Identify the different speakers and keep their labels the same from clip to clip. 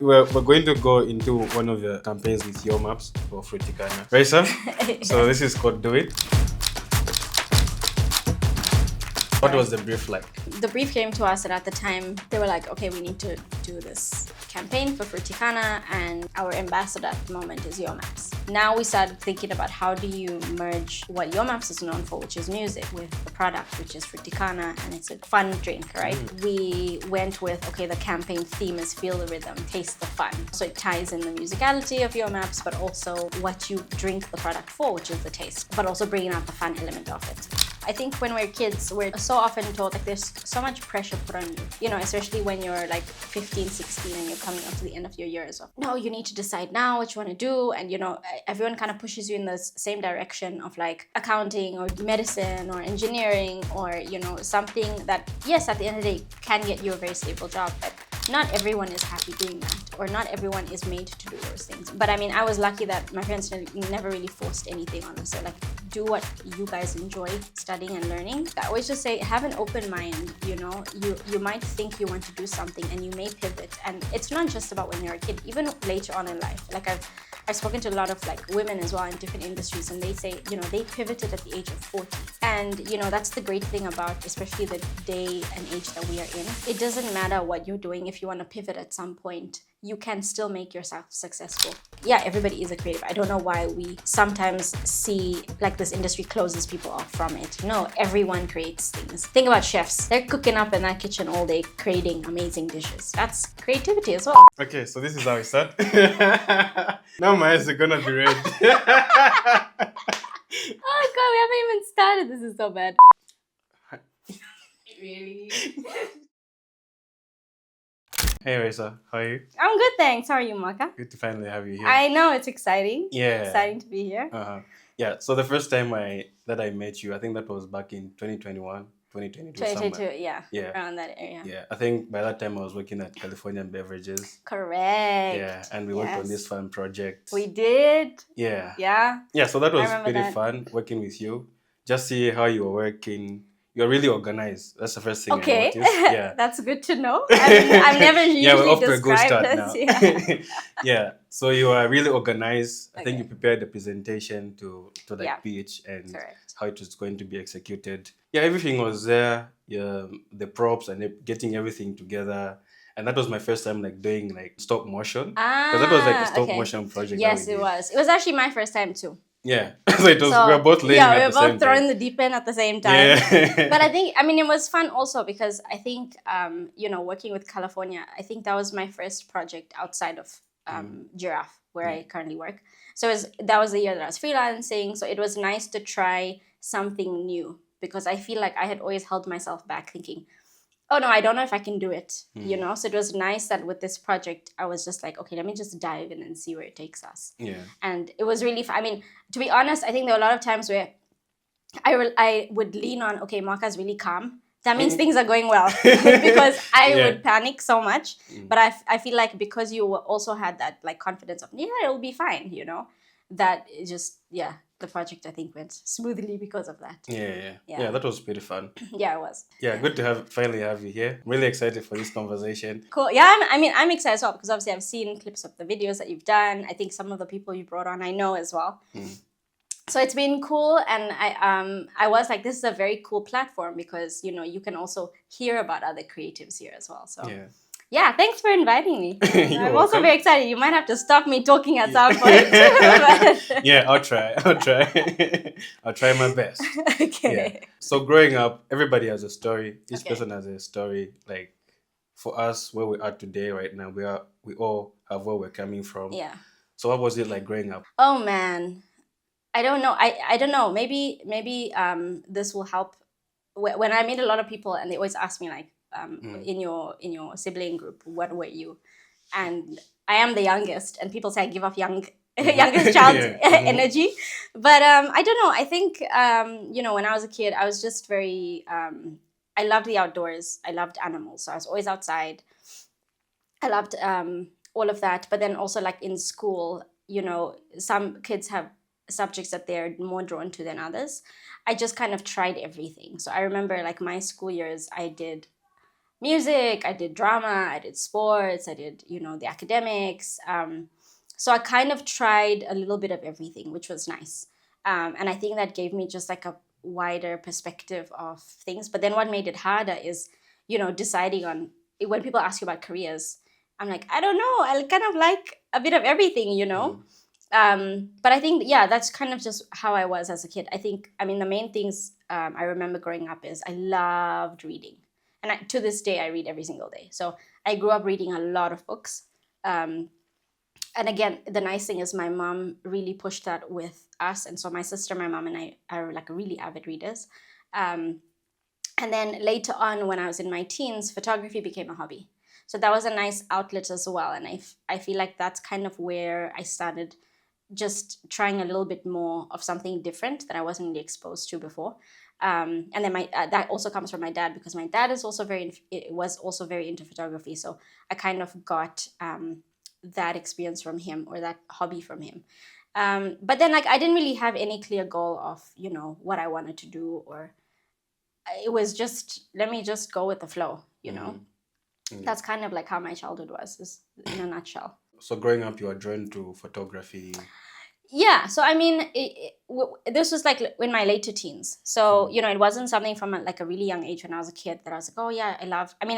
Speaker 1: We're going to go into one of the campaigns with your maps for Fruticana. Raisa, so this is called Do It. What was the brief like?
Speaker 2: The brief came to us, and at the time they were like, okay, we need to do this campaign for Fruticana, and our ambassador at the moment is Your Maps. Now we started thinking about how do you merge what Your Maps is known for, which is music, with the product, which is Fruticana, and it's a fun drink, right? We went with, okay, the campaign theme is feel the rhythm, taste the fun. So it ties in the musicality of Your Maps, but also what you drink the product for, which is the taste, but also bringing out the fun element of it. I think when we're kids, we're so often told like there's so much pressure put on you, especially when you're like 15, 16 and you're coming up to the end of your years of, no, you need to decide now what you want to do. And, everyone kind of pushes you in the same direction of like accounting or medicine or engineering or, something that, yes, at the end of the day can get you a very stable job, but not everyone is happy doing that, or not everyone is made to do those things. But I mean, I was lucky that my parents never really forced anything on us. So like, do what you guys enjoy studying and learning. I always just say, have an open mind, you might think you want to do something and you may pivot. And it's not just about when you're a kid, even later on in life. Like I've spoken to a lot of like women as well in different industries, and they say, they pivoted at the age of 40. And, that's the great thing about especially the day and age that we are in. It doesn't matter what you're doing. If you want to pivot at some point, you can still make yourself successful. Yeah, everybody is a creative. I don't know why we sometimes see like this industry closes people off from it. No, everyone creates things. Think about chefs. They're cooking up in that kitchen all day, creating amazing dishes. That's creativity as well.
Speaker 1: Okay, so this is how we start. Now my eyes are gonna be red.
Speaker 2: Oh God, we haven't even started. This is so bad. Really?
Speaker 1: Hey Raisa, how are you?
Speaker 2: I'm good, thanks. How are you, Maka?
Speaker 1: Good to finally have you here.
Speaker 2: I know, it's exciting.
Speaker 1: Yeah.
Speaker 2: Exciting to be here.
Speaker 1: Yeah, so the first time that I met you, I think that was back in 2021, 2022
Speaker 2: 2022,
Speaker 1: somewhere.
Speaker 2: yeah. Around that area.
Speaker 1: Yeah, I think by that time I was working at Californian Beverages.
Speaker 2: Correct.
Speaker 1: Yeah, and we worked on this fun project.
Speaker 2: We did.
Speaker 1: Yeah.
Speaker 2: Yeah.
Speaker 1: Yeah, so that was pretty fun working with you. Just see how you were working. You're really organized. That's the first thing I noticed. Yeah.
Speaker 2: That's good to know. I've never usually
Speaker 1: we're off to a good start
Speaker 2: this.
Speaker 1: now.
Speaker 2: Yeah.
Speaker 1: Yeah. So you are really organized. I think you prepared the presentation to pitch and how it was going to be executed. Yeah, everything was there. Yeah, the props and getting everything together. And that was my first time like doing like stop motion. Because that was like a stop motion project.
Speaker 2: Yes, it was. It was actually my first time too.
Speaker 1: Yeah, so it was, we were both laying
Speaker 2: we
Speaker 1: were
Speaker 2: were both throwing the deep end at the same time.
Speaker 1: Yeah.
Speaker 2: But it was fun also because I think, working with California, I think that was my first project outside of Giraffe, where I currently work. So that was the year that I was freelancing. So it was nice to try something new because I feel like I had always held myself back thinking, oh no, I don't know if I can do it, So it was nice that with this project, I was just like, okay, let me just dive in and see where it takes us.
Speaker 1: Yeah.
Speaker 2: And it was really fun. I mean, to be honest, I think there were a lot of times where I would lean on, okay, Maka's really calm. That means things are going well because I would panic so much. But I feel like because you also had that like confidence of, it'll be fine, that it just, the project I think went smoothly because of that.
Speaker 1: Yeah, that was pretty fun.
Speaker 2: Yeah, it was.
Speaker 1: Yeah, good to finally have you here. I'm really excited for this conversation.
Speaker 2: Cool. Yeah, I'm excited as well because obviously I've seen clips of the videos that you've done. I think some of the people you brought on I know as well. So it's been cool, and I was like, this is a very cool platform because you can also hear about other creatives here as well. So yeah, thanks for inviting me. I'm also very excited. You might have to stop me talking at some point.
Speaker 1: Yeah, I'll try. I'll try my best.
Speaker 2: Okay.
Speaker 1: Yeah. So growing up, everybody has a story. Each person has a story. Like for us, where we are today, right now, we all have where we're coming from.
Speaker 2: Yeah.
Speaker 1: So what was it like growing up?
Speaker 2: Oh man, I don't know. I don't know. Maybe this will help. When I meet a lot of people and they always ask me like, in your sibling group, what were you? And I am the youngest, and people say I give off youngest child energy. But I don't know. I think when I was a kid, I was just very I loved the outdoors. I loved animals, so I was always outside. I loved all of that. But then also like in school, some kids have subjects that they're more drawn to than others. I just kind of tried everything. So I remember like my school years, I did music, I did drama, I did sports, I did, the academics. So I kind of tried a little bit of everything, which was nice. And I think that gave me just like a wider perspective of things. But then what made it harder is, deciding on, when people ask you about careers, I'm like, I don't know. I kind of like a bit of everything. But I think, yeah, that's kind of just how I was as a kid. I mean, the main things I remember growing up is I loved reading. And to this day, I read every single day. So I grew up reading a lot of books. And again, the nice thing is my mom really pushed that with us. And so my sister, my mom, and I are like really avid readers. And then later on, when I was in my teens, photography became a hobby. So that was a nice outlet as well. And I feel like that's kind of where I started just trying a little bit more of something different that I wasn't really exposed to before. And then that also comes from my dad, because my dad was also very into photography. So I kind of got that experience from him, or that hobby from him. But then, like, I didn't really have any clear goal of, what I wanted to do, or it was just, let me just go with the flow, That's kind of like how my childhood was, is in a nutshell.
Speaker 1: So growing up, you were drawn to photography.
Speaker 2: Yeah, so I mean, this was like in my later teens. So, it wasn't something from like a really young age when I was a kid that I was like, oh yeah, I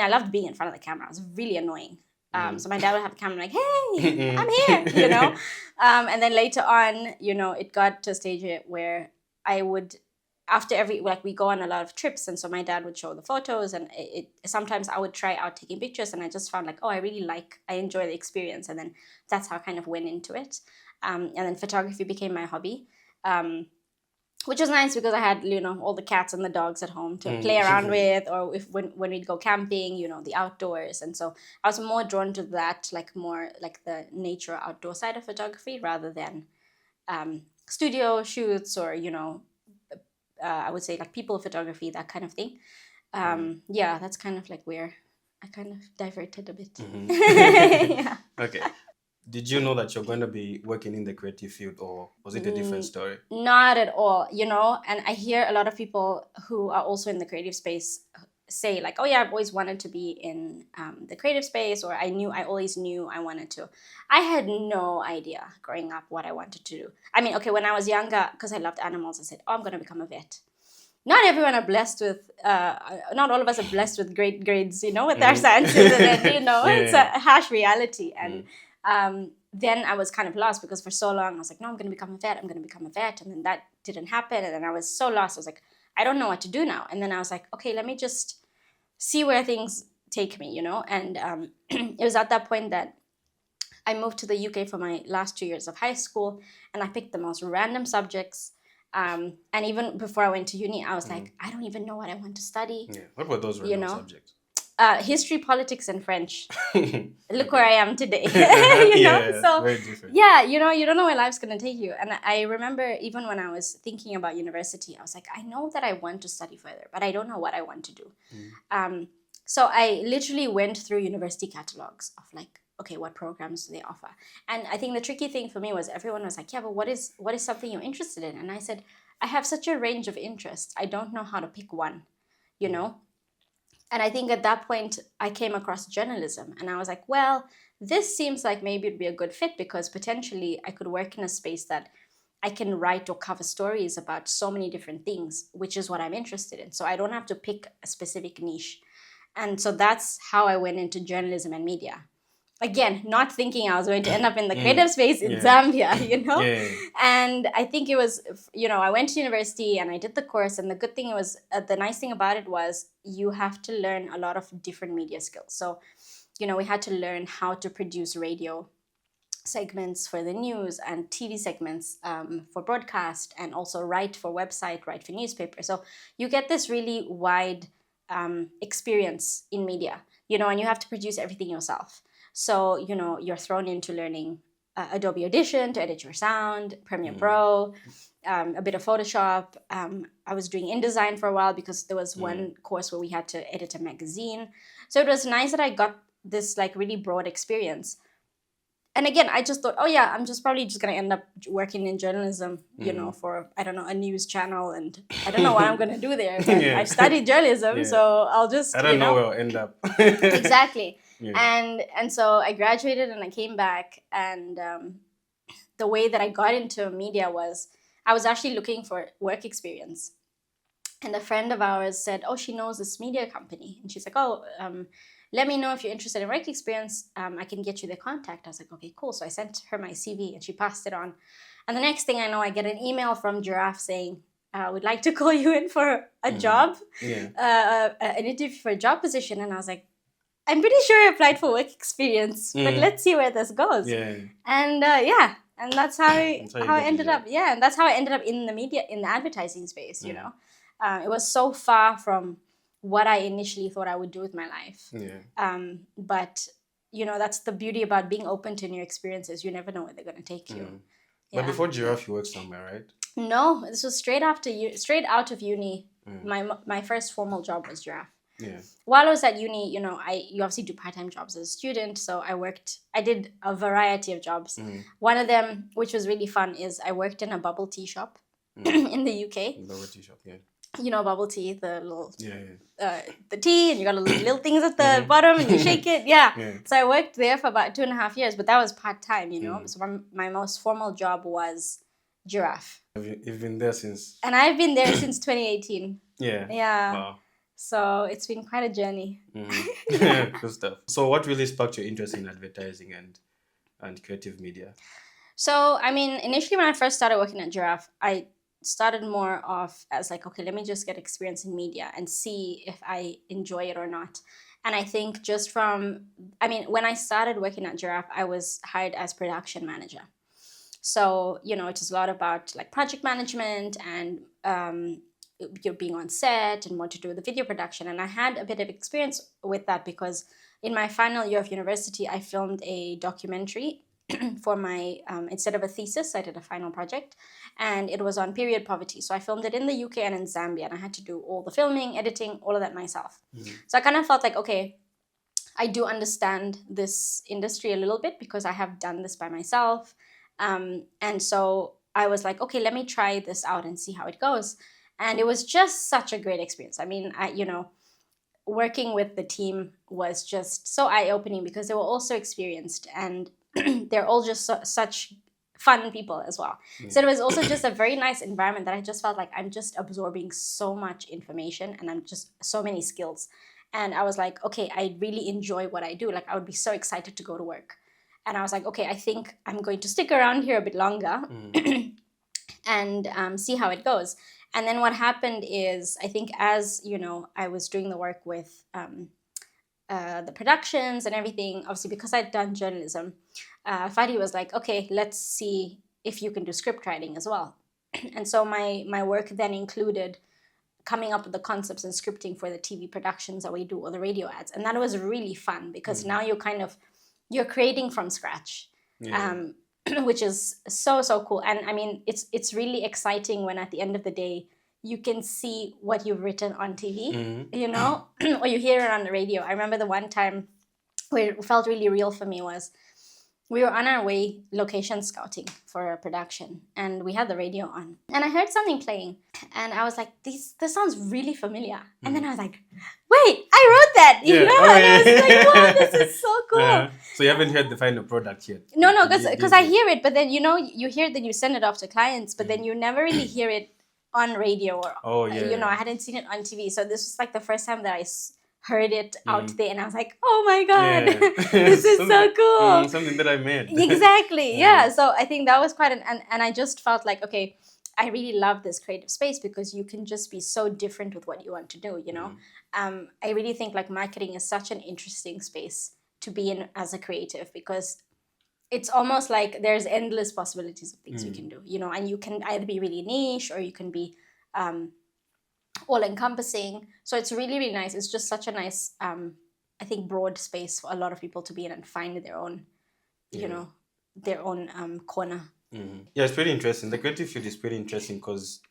Speaker 2: loved being in front of the camera. It was really annoying. So my dad would have a camera like, hey, I'm here, And then later on, it got to a stage where I would, after we go on a lot of trips, and so my dad would show the photos, and sometimes I would try out taking pictures, and I just found like, oh, I enjoy the experience, and then that's how I kind of went into it. And then photography became my hobby, which was nice because I had, all the cats and the dogs at home to play around with, or when we'd go camping, the outdoors. And so I was more drawn to that, like more like the nature outdoor side of photography, rather than studio shoots, or, I would say like people photography, that kind of thing. Yeah, that's kind of like where I kind of diverted a bit.
Speaker 1: Yeah. Okay. Did you know that you're going to be working in the creative field, or was it a different story?
Speaker 2: Not at all, and I hear a lot of people who are also in the creative space say like, oh yeah, I've always wanted to be in the creative space, or I always knew I wanted to. I had no idea growing up what I wanted to do. I mean, okay, when I was younger, because I loved animals, I said, oh, I'm going to become a vet. Not everyone are blessed with, not all of us are blessed with great grades, with our sciences, and it's a harsh reality. And then I was kind of lost, because for so long I was like, no, I'm going to become a vet. And then that didn't happen. And then I was so lost. I was like, I don't know what to do now. And then I was like, okay, let me just see where things take me, And it was at that point that I moved to the UK for my last 2 years of high school, and I picked the most random subjects. And even before I went to uni, I was like, I don't even know what I want to study.
Speaker 1: Yeah. What were those random subjects?
Speaker 2: History, politics, and French. Look where I am today. So
Speaker 1: very different.
Speaker 2: Yeah, you don't know where life's gonna take you. And I remember even when I was thinking about university, I was like, I know that I want to study further, but I don't know what I want to do. So I literally went through university catalogs of like, okay, what programs do they offer? And I think the tricky thing for me was everyone was like, yeah, but what is something you're interested in? And I said, I have such a range of interests. I don't know how to pick one, And I think at that point, I came across journalism, and I was like, well, this seems like maybe it'd be a good fit, because potentially I could work in a space that I can write or cover stories about so many different things, which is what I'm interested in. So I don't have to pick a specific niche. And so that's how I went into journalism and media. Again, not thinking I was going to end up in the creative space in Zambia,
Speaker 1: Yeah.
Speaker 2: And I think it was, I went to university and I did the course. And the good thing was, the nice thing about it was you have to learn a lot of different media skills. So, we had to learn how to produce radio segments for the news, and TV segments for broadcast, and also write for website, write for newspaper. So you get this really wide experience in media, and you have to produce everything yourself. So, you're thrown into learning Adobe Audition to edit your sound, Premiere Pro, a bit of Photoshop. I was doing InDesign for a while, because there was one course where we had to edit a magazine. So it was nice that I got this like really broad experience. And again, I just thought, oh yeah, I'm just probably just gonna end up working in journalism, for, I don't know, a news channel, and I don't know what I'm gonna do there. But
Speaker 1: Yeah.
Speaker 2: I've studied journalism, so I'll just,
Speaker 1: I don't know where I'll end up.
Speaker 2: Exactly.
Speaker 1: Yeah.
Speaker 2: And so I graduated and I came back, and the way that I got into media was I was actually looking for work experience. And a friend of ours said, oh, she knows this media company. And she's like, oh, let me know if you're interested in work experience. I can get you the contact. I was like, okay, cool. So I sent her my CV and she passed it on. And the next thing I know, I get an email from Giraffe saying, we'd like to call you in for a job, an interview for a job position. And I was like, I'm pretty sure I applied for work experience, but let's see where this goes.
Speaker 1: Yeah.
Speaker 2: And and that's how I ended up. Yeah, and that's how I ended up in the media, in the advertising space. You know, it was so far from what I initially thought I would do with my life.
Speaker 1: Yeah.
Speaker 2: But that's the beauty about being open to new experiences. You never know where they're going to take you.
Speaker 1: But before Giraffe, you worked somewhere, right?
Speaker 2: No, this was straight out of uni. My first formal job was Giraffe.
Speaker 1: Yeah.
Speaker 2: While I was at uni, you obviously do part-time jobs as a student. So I did a variety of jobs. One of them, which was really fun, is I worked in a bubble tea shop in the UK.
Speaker 1: Bubble tea shop, yeah.
Speaker 2: Bubble tea, the little, the tea, and you got little things at the bottom and you shake it. Yeah. So I worked there for about 2.5 years, but that was part-time, So my most formal job was Giraffe.
Speaker 1: You've been there since?
Speaker 2: And I've been there since 2018.
Speaker 1: Yeah.
Speaker 2: Yeah.
Speaker 1: Wow.
Speaker 2: So it's been quite a journey.
Speaker 1: Good stuff. So what really sparked your interest in advertising and creative media?
Speaker 2: So, I mean, initially when I first started working at Giraffe, I started more off as like, okay, let me just get experience in media and see if I enjoy it or not. And I think when I started working at Giraffe, I was hired as production manager. So, it is a lot about like project management and you're being on set and what to do with the video production. And I had a bit of experience with that because in my final year of university, I filmed a documentary for my, instead of a thesis, I did a final project, and it was on period poverty. So I filmed it in the UK and in Zambia, and I had to do all the filming, editing, all of that myself. So I kind of felt like, okay, I do understand this industry a little bit because I have done this by myself. And so I was like, okay, let me try this out and see how it goes. And it was just such a great experience. I mean, working with the team was just so eye-opening because they were all so experienced and they're all just such fun people as well. So it was also just a very nice environment that I just felt like I'm just absorbing so much information and I'm just so many skills. And I was like, okay, I really enjoy what I do. Like I would be so excited to go to work. And I was like, okay, I think I'm going to stick around here a bit longer and see how it goes. And then what happened is, I think as, I was doing the work with the productions and everything, obviously because I'd done journalism, Fadi was like, okay, let's see if you can do script writing as well. And so my work then included coming up with the concepts and scripting for the TV productions that we do or the radio ads. And that was really fun because now you're creating from scratch. Which is so cool. And I mean, it's really exciting when at the end of the day you can see what you've written on TV, or you hear it on the radio. I remember the one time where it felt really real for me was we were on our way location scouting for a production and we had the radio on and I heard something playing and I was like, this sounds really familiar. And then I was like, wait, I wrote that, And I was like, wow, this is so cool.
Speaker 1: So you haven't heard the final product yet?
Speaker 2: No, because I hear it, but then, you hear it, then you send it off to clients, but then you never really hear it on radio or, I hadn't seen it on TV. So this was like the first time that I heard it out there and I was like, oh my God, this is so cool.
Speaker 1: Something that I made.
Speaker 2: Exactly. Yeah. So I think that was quite and I just felt like, okay, I really love this creative space because you can just be so different with what you want to do, I really think like marketing is such an interesting space to be in as a creative because it's almost like there's endless possibilities of things you can do, and you can either be really niche or you can be all-encompassing. So it's really, really nice. It's just such a nice, I think, broad space for a lot of people to be in and find their own, their own corner.
Speaker 1: Yeah, it's pretty interesting. The creative field is pretty interesting because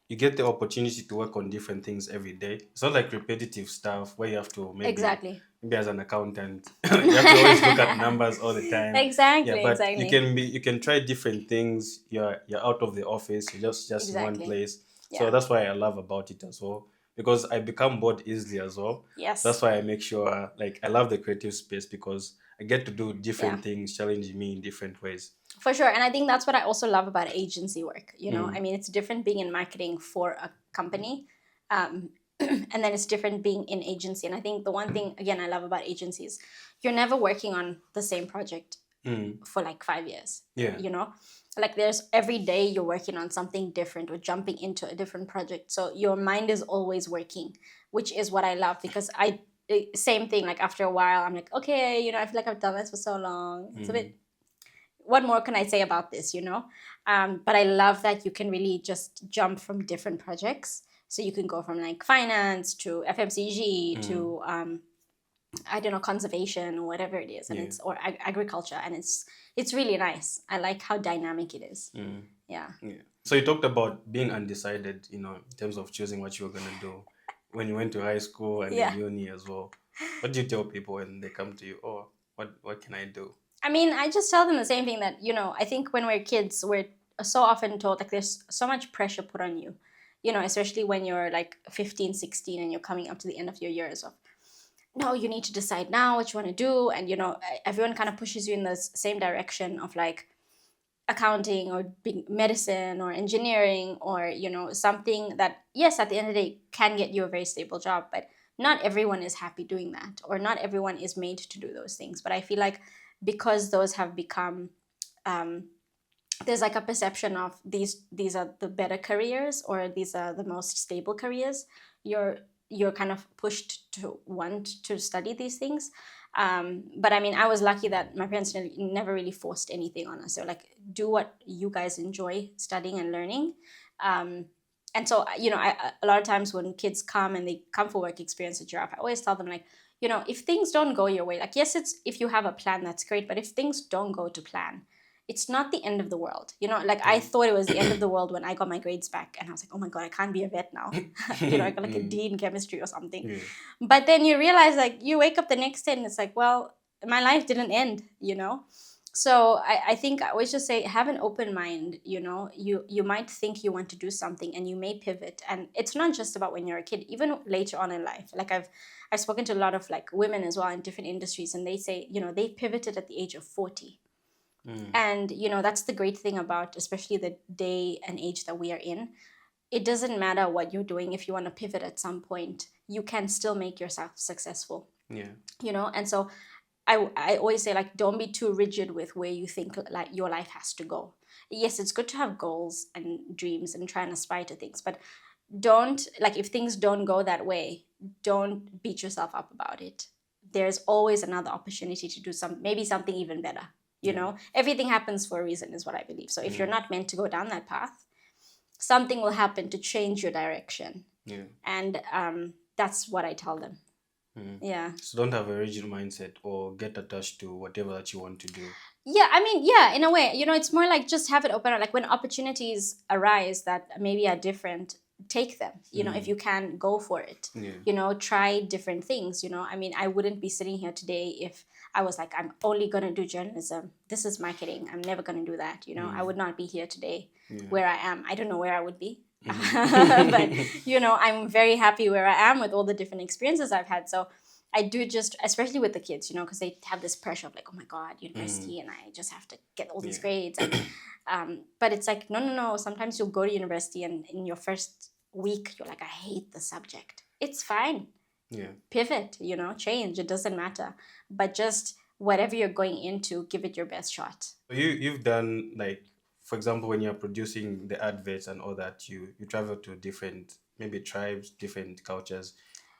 Speaker 1: you get the opportunity to work on different things every day. It's not like repetitive stuff where you have to
Speaker 2: Exactly.
Speaker 1: maybe as an accountant you have to always look at numbers all the time. Yeah,
Speaker 2: Exactly,
Speaker 1: but
Speaker 2: exactly.
Speaker 1: you can try different things. You're out of the office. You're just in one
Speaker 2: Exactly.
Speaker 1: place. So
Speaker 2: Yeah.
Speaker 1: that's why I love about it as well, because I become bored easily as well. That's
Speaker 2: Yes.
Speaker 1: why I make sure, like, I love the creative space because I get to do
Speaker 2: Yeah.
Speaker 1: different things, challenging me in different ways.
Speaker 2: For sure. And I think that's what I also love about agency work.
Speaker 1: Mm.
Speaker 2: I mean, it's different being in marketing for a company. Um, and then it's different being in agency. And I think the one thing, again, I love about agencies, you're never working on the same project for like 5 years.
Speaker 1: Yeah.
Speaker 2: Like there's every day you're working on something different or jumping into a different project. So your mind is always working, which is what I love, because same thing, like after a while, I'm like, okay, I feel like I've done this for so long. It's a bit, what more can I say about this, But I love that you can really just jump from different projects. So you can go from like finance to FMCG to I don't know, conservation or whatever it is, and it's or agriculture, and it's really nice. I like how dynamic it is. Yeah.
Speaker 1: So you talked about being undecided, in terms of choosing what you were gonna do when you went to high school and then uni as well. What do you tell people when they come to you? Oh, what can I do?
Speaker 2: I mean, I just tell them the same thing that, I think when we're kids, we're so often told, like, there's so much pressure put on you, especially when you're like 15, 16 and you're coming up to the end of your years of, no, you need to decide now what you want to do. And, everyone kind of pushes you in the same direction of like accounting or being medicine or engineering or, something that, yes, at the end of the day can get you a very stable job, but not everyone is happy doing that, or not everyone is made to do those things. But I feel like because those have become, there's like a perception of these are the better careers, or these are the most stable careers, you're kind of pushed to want to study these things. But I mean, I was lucky that my parents never really forced anything on us. So like, do what you guys enjoy studying and learning. And so, a lot of times when kids come and they come for work experience at Giraffe, I always tell them like, if things don't go your way, like, yes, if you have a plan, that's great. But if things don't go to plan, it's not the end of the world. Like I thought it was the end of the world when I got my grades back, and I was like, oh my God, I can't be a vet now. I got like a D in chemistry or something. But then you realize, like, you wake up the next day and it's like, well, my life didn't end, So I think I always just say, have an open mind. You might think you want to do something and you may pivot. And it's not just about when you're a kid, even later on in life. Like I've spoken to a lot of like women as well in different industries, and they say, they pivoted at the age of 40. And, that's the great thing about especially the day and age that we are in. It doesn't matter what you're doing. If you want to pivot at some point, you can still make yourself successful.
Speaker 1: Yeah.
Speaker 2: And so I always say, like, don't be too rigid with where you think like your life has to go. Yes, it's good to have goals and dreams and try and aspire to things, but don't, like, if things don't go that way, don't beat yourself up about it. There's always another opportunity to do maybe something even better. Everything happens for a reason is what I believe. So if you're not meant to go down that path, something will happen to change your direction. And that's what I tell them. Yeah.
Speaker 1: So don't have a rigid mindset or get attached to whatever that you want to do.
Speaker 2: Yeah, I mean, yeah, in a way, it's more like just have it open. Like when opportunities arise that maybe are different, take them. If you can, go for it. Try different things. I mean, I wouldn't be sitting here today if I was like, I'm only going to do journalism. This is marketing. I'm never going to do that. I would not be here today where I am. I don't know where I would be. But, I'm very happy where I am with all the different experiences I've had. So I do just, especially with the kids, because they have this pressure of like, oh my God, university, and I just have to get all these grades. And, but it's like, no. Sometimes you'll go to university and in your first week, you're like, I hate the subject. It's fine. Pivot, change. It doesn't matter. But just whatever you're going into, give it your best shot.
Speaker 1: You've done, like, for example, when you're producing the adverts and all that, you travel to different, maybe tribes, different cultures.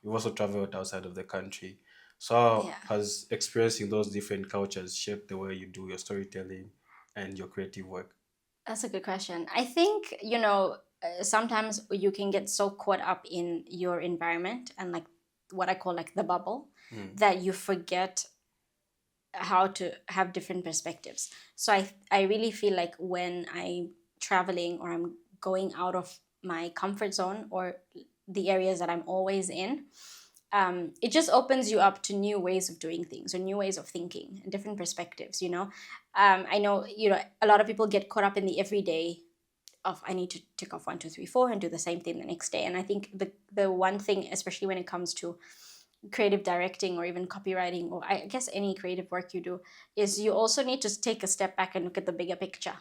Speaker 1: You've also traveled outside of the country. So how has experiencing those different cultures shaped the way you do your storytelling and your creative work?
Speaker 2: That's a good question. I think, sometimes you can get so caught up in your environment and like what I call like the bubble that you forget how to have different perspectives. So I really feel like when I'm traveling or I'm going out of my comfort zone or the areas that I'm always in, it just opens you up to new ways of doing things or new ways of thinking and different perspectives, you know. I know, you know, a lot of people get caught up in the everyday of I need to tick off 1, 2, 3, 4 and do the same thing the next day. And I think the one thing, especially when it comes to creative directing or even copywriting, or I guess any creative work you do, is you also need to take a step back and look at the bigger picture.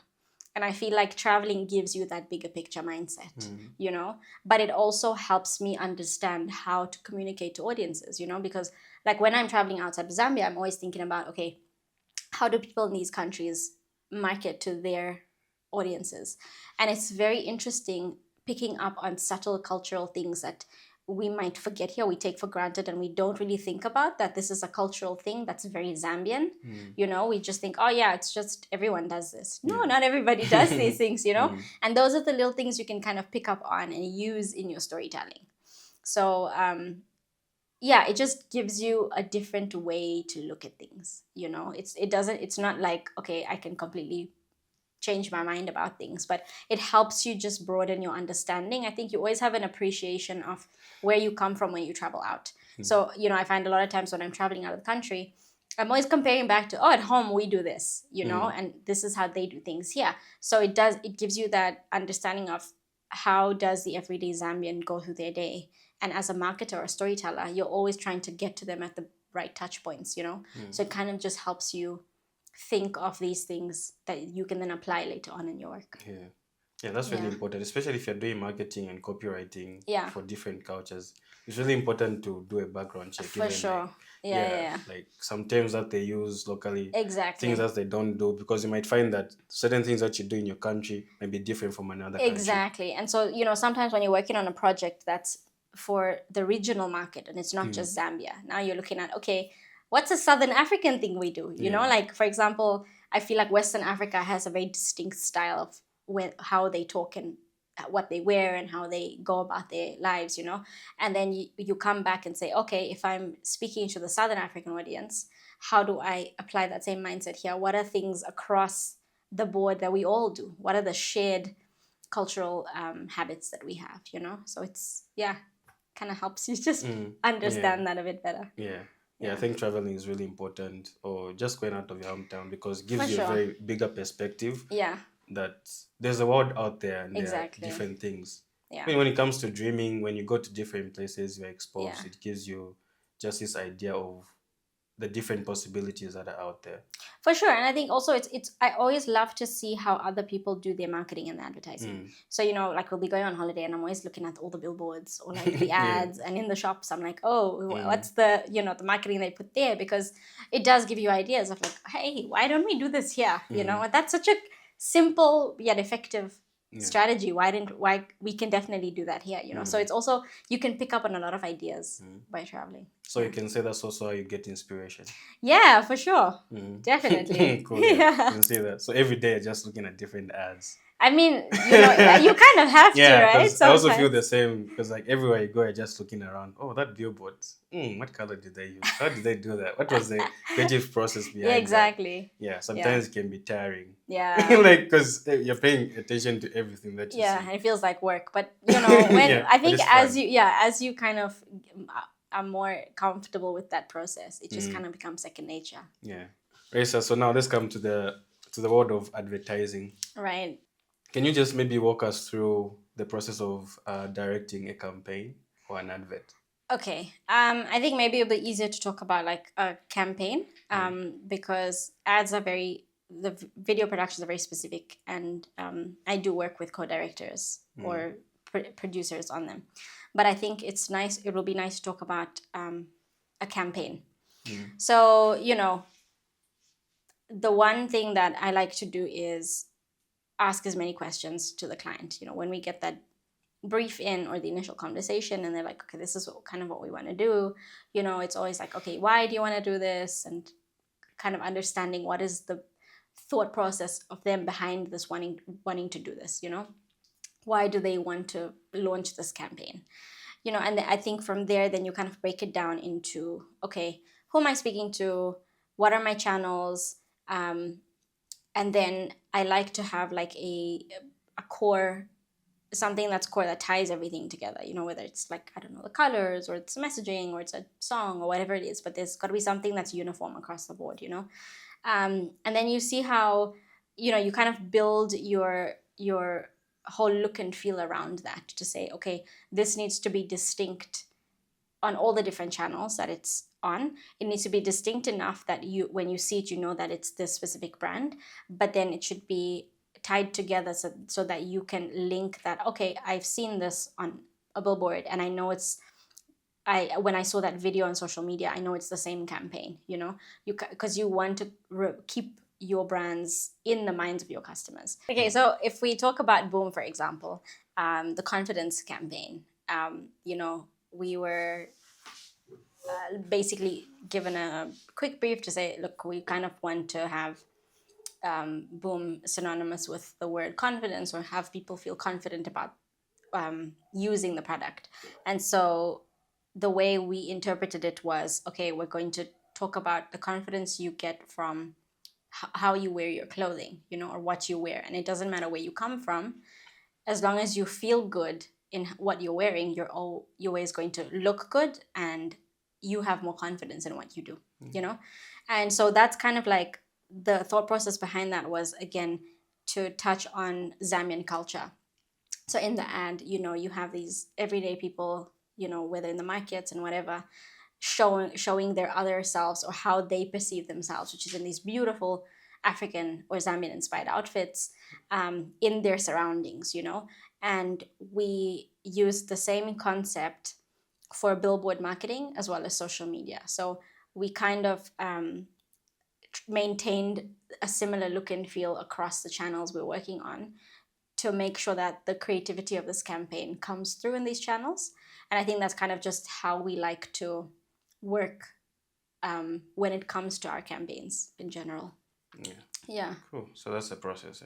Speaker 2: And I feel like traveling gives you that bigger picture mindset, you know, but it also helps me understand how to communicate to audiences, you know, because like when I'm traveling outside of Zambia, I'm always thinking about, okay, how do people in these countries market to their audiences? And it's very interesting picking up on subtle cultural things that we might forget here, we take for granted, and we don't really think about that this is a cultural thing that's very Zambian. You know, we just think, oh yeah, it's just everyone does this. No, not everybody does these things, you know. And those are the little things you can kind of pick up on and use in your storytelling. So yeah, it just gives you a different way to look at things, you know. It's not like, okay, I can completely change my mind about things, but it helps you just broaden your understanding. I think you always have an appreciation of where you come from when you travel out. So, you know, I find a lot of times when I'm traveling out of the country, I'm always comparing back to, oh, at home we do this, you know, and this is how they do things here. So it gives you that understanding of how does the everyday Zambian go through their day. And as a marketer or a storyteller, you're always trying to get to them at the right touch points, you know. So it kind of just helps you think of these things that you can then apply later on in your work.
Speaker 1: Yeah, that's really important, especially if you're doing marketing and copywriting
Speaker 2: Yeah.
Speaker 1: for different cultures. It's really important to do a background check.
Speaker 2: For sure.
Speaker 1: Like,
Speaker 2: Yeah.
Speaker 1: like some terms that they use locally,
Speaker 2: Exactly.
Speaker 1: things that they don't do, because you might find that certain things that you do in your country might be different from another country.
Speaker 2: Exactly. And so, you know, sometimes when you're working on a project that's for the regional market and it's not just Zambia, now you're looking at, okay, what's a Southern African thing we do? You know, like, for example, I feel like Western Africa has a very distinct style of how they talk and what they wear and how they go about their lives, you know. And then you come back and say, okay, if I'm speaking to the Southern African audience, how do I apply that same mindset here? What are things across the board that we all do? What are the shared cultural habits that we have, you know? So it's, kind of helps you just understand that a bit better.
Speaker 1: Yeah, I think traveling is really important, or just going out of your hometown, because it gives you a very bigger perspective. That there's a world out there and there are different things. I mean, when it comes to dreaming, when you go to different places, you're exposed. It gives you just this idea of the different possibilities that are out there.
Speaker 2: For sure. And I think also it's I always love to see how other people do their marketing and advertising. So, you know, like we'll be going on holiday and I'm always looking at all the billboards or like the ads and in the shops I'm like, oh, what's the, you know, the marketing they put there? Because it does give you ideas of like, hey, why don't we do this here? You know, and that's such a simple yet effective strategy. Why we can definitely do that here, you know. So it's also, you can pick up on a lot of ideas by traveling.
Speaker 1: So you can say that's also how you get inspiration.
Speaker 2: Yeah, for sure. Definitely.
Speaker 1: Cool. Yeah. You can say that. So every day you're just looking at different ads.
Speaker 2: I mean, you know, you kind of have to, right?
Speaker 1: I also feel the same, because like everywhere you go, you're just looking around. Oh, that billboard. What color did they use? How did they do that? What was the creative process behind
Speaker 2: exactly.
Speaker 1: that? Yeah, sometimes it can be tiring.
Speaker 2: Yeah.
Speaker 1: Like, because you're paying attention to everything that you see.
Speaker 2: And it feels like work. But, you know, when I think as you kind of are more comfortable with that process, it just kind of becomes second nature.
Speaker 1: Yeah. Raisa, so now let's come to the world of advertising.
Speaker 2: Right.
Speaker 1: Can you just maybe walk us through the process of directing a campaign or an advert?
Speaker 2: Okay. I think maybe it'll be easier to talk about like a campaign because ads are the video productions are very specific, and I do work with co-directors or producers on them. But I think it will be nice to talk about a campaign. So, you know, the one thing that I like to do is ask as many questions to the client. You know, when we get that brief in or the initial conversation and they're like, okay, this is kind of what we want to do, you know, it's always like, okay, why do you want to do this? And kind of understanding what is the thought process of them behind this wanting to do this, you know? Why do they want to launch this campaign? You know, and I think from there, then you kind of break it down into, okay, who am I speaking to? What are my channels? And then I like to have like a core something that's core, that ties everything together, you know, whether it's like, I don't know, the colors or it's messaging or it's a song or whatever it is, but there's got to be something that's uniform across the board, you know. And then you see how, you know, you kind of build your whole look and feel around that to say, okay, this needs to be distinct on all the different channels that it's on. It needs to be distinct enough that you, when you see it, you know that it's this specific brand, but then it should be tied together so that you can link that, okay, I've seen this on a billboard and I know it's, when I saw that video on social media, I know it's the same campaign, you know, because you want to keep your brands in the minds of your customers. Okay, so if we talk about Boom, for example, the confidence campaign, you know, we were basically given a quick brief to say, look, we kind of want to have Boom synonymous with the word confidence, or have people feel confident about using the product. And so the way we interpreted it was, okay, we're going to talk about the confidence you get from how you wear your clothing, you know, or what you wear. And it doesn't matter where you come from, as long as you feel good in what you're wearing, you're always going to look good and you have more confidence in what you do, you know. And so that's kind of like the thought process behind that was, again, to touch on Zambian culture. So in the ad, you know, you have these everyday people, you know, whether in the markets and whatever, showing their other selves or how they perceive themselves, which is in these beautiful African or Zambian inspired outfits, in their surroundings, you know. And we used the same concept for billboard marketing as well as social media. So we kind of maintained a similar look and feel across the channels we're working on, to make sure that the creativity of this campaign comes through in these channels. And I think that's kind of just how we like to work when it comes to our campaigns in general. Yeah.
Speaker 1: Cool. So that's the process.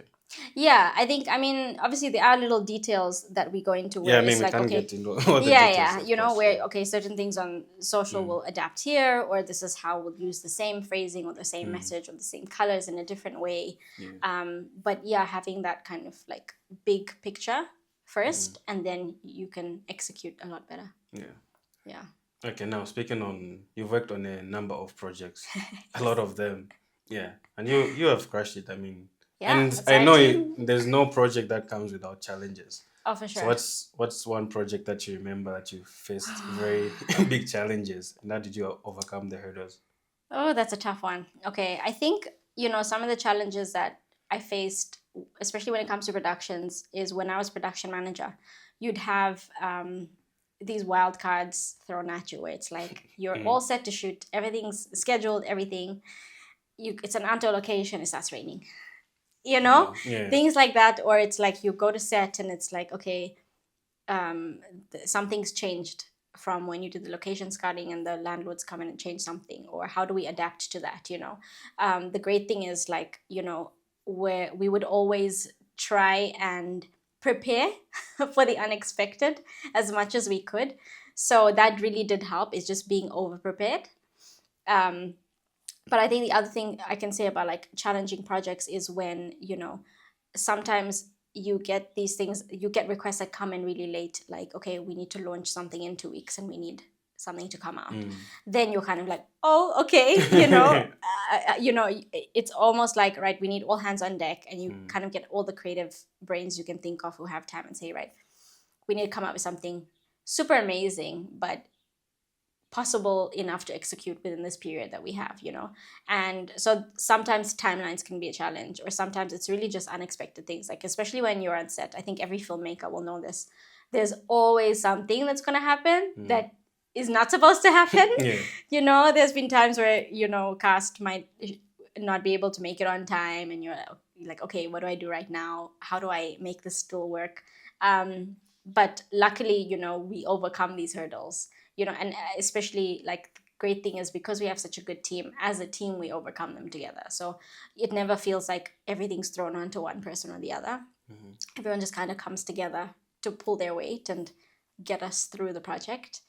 Speaker 2: Yeah, I think, I mean, obviously there are little details that we go into where it's
Speaker 1: we
Speaker 2: like,
Speaker 1: can't
Speaker 2: okay,
Speaker 1: get into all the
Speaker 2: yeah,
Speaker 1: details,
Speaker 2: you know,
Speaker 1: course,
Speaker 2: where, okay, certain things on social will adapt here, or this is how we'll use the same phrasing or the same message or the same colors in a different way. But yeah, having that kind of like big picture first, and then you can execute a lot better. Yeah.
Speaker 1: Okay, now speaking on, you've worked on a number of projects, a lot of them. Yeah, and you have crushed it. I mean, and I know there's no project that comes without challenges.
Speaker 2: Oh, for sure.
Speaker 1: So what's one project that you remember that you faced very big challenges, and how did you overcome the hurdles?
Speaker 2: Oh, that's a tough one. Okay, I think, you know, some of the challenges that I faced, especially when it comes to productions, is when I was production manager, you'd have these wild cards thrown at you where it's like you're all set to shoot, everything's scheduled, everything. It's an outdoor location, it starts raining. You know, things like that, or it's like you go to set and it's like, okay, something's changed from when you did the location scouting and the landlords come in and change something, or how do we adapt to that, you know. The great thing is, like, you know, where we would always try and prepare for the unexpected as much as we could. So that really did help, is just being over prepared. But I think the other thing I can say about like challenging projects is when, you know, sometimes you get these things, you get requests that come in really late, like, okay, we need to launch something in 2 weeks and we need something to come out. Then you're kind of like, oh, okay, you know, it's almost like, right, we need all hands on deck, and you kind of get all the creative brains you can think of who have time and say, right, we need to come up with something super amazing, but possible enough to execute within this period that we have, you know. And so sometimes timelines can be a challenge, or sometimes it's really just unexpected things, like especially when you're on set. I think every filmmaker will know this. There's always something that's going to happen that is not supposed to happen. You know, there's been times where, you know, cast might not be able to make it on time, and you're like, okay, what do I do right now? How do I make this still work? But luckily, you know, we overcome these hurdles, you know, and especially, like, the great thing is, because we have such a good team, as a team we overcome them together. So it never feels like everything's thrown onto one person or the other. Everyone just kind of comes together to pull their weight and get us through the project.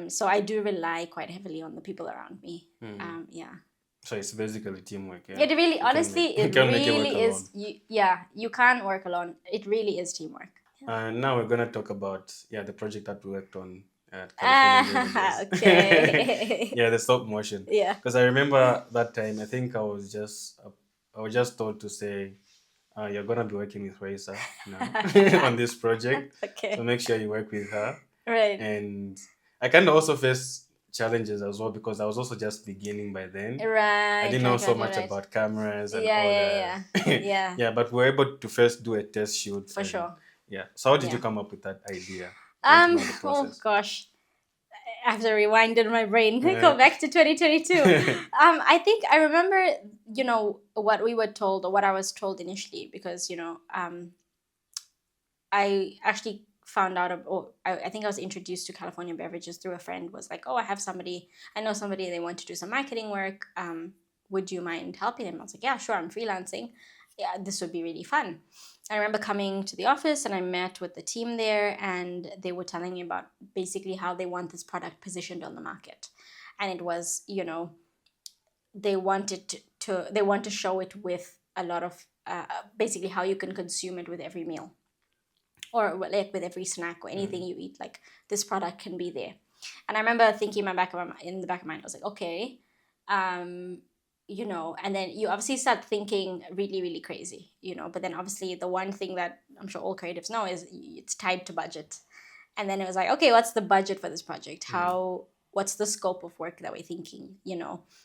Speaker 2: So I do rely quite heavily on the people around me.
Speaker 1: So it's basically teamwork.
Speaker 2: It really, honestly, it really is. You can't work alone. It really is teamwork.
Speaker 1: And now we're going to talk about, the project that we worked on at California Beverages.
Speaker 2: Okay.
Speaker 1: Yeah, the stop motion.
Speaker 2: Yeah.
Speaker 1: Because I remember that time, I think I was just told to say, you're going to be working with Raisa now on this project.
Speaker 2: Okay.
Speaker 1: So make sure you work with her.
Speaker 2: Right.
Speaker 1: And I kind of also faced challenges as well because I was also just beginning by then.
Speaker 2: Right.
Speaker 1: I didn't know so much about cameras and all that.
Speaker 2: Yeah.
Speaker 1: Yeah, but we were able to first do a test shoot.
Speaker 2: For sure.
Speaker 1: Yeah. So how did you come up with that idea?
Speaker 2: Oh gosh. I have to rewind in my brain. Go back to 2022. I think I remember, what we were told or what I was told initially because, I actually found out I think I was introduced to California Beverages through a friend. Was like, oh, I know somebody, they want to do some marketing work. Would you mind helping them? I was like, yeah, sure, I'm freelancing. Yeah, this would be really fun. I remember coming to the office and I met with the team there and they were telling me about basically how they want this product positioned on the market. And it was, they want to show it with a lot of basically how you can consume it with every meal or like with every snack or anything you eat, like this product can be there. And I remember thinking in the back of my mind, I was like, okay, and then you obviously start thinking really, really crazy, but then obviously the one thing that I'm sure all creatives know is it's tied to budget. And then it was like, okay, what's the budget for this project? What's the scope of work that we're thinking?